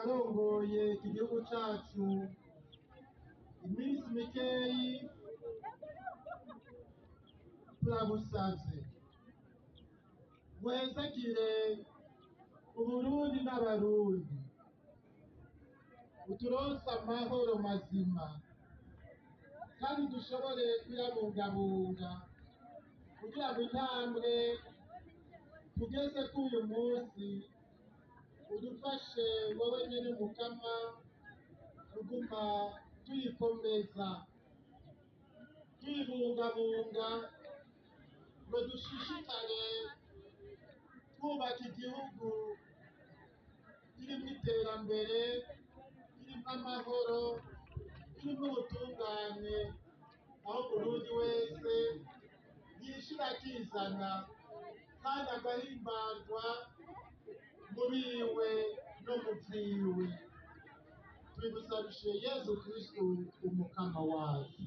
yarongoye igihugu cacu iminsi mikeyi, turagusavye wezagire Uburundi n'abarundi, uturonse amahoro mazima kandi dushobore kuyabungabunga kugira ngo intambwe tugeze k'uyu munsi udufashe wowe nyene Mukama kuguma tuyikomeza tuyibungabunga ngo dushishikare twubaka igihugu kirimo iterambere, kirimo amahoro, kirimo ubutungane, aho Burundi wese yishira akizana kandi agahimbarwa muriwe no mu vyiwe. Tubigusabishe Yesu Kristu umukama wacu.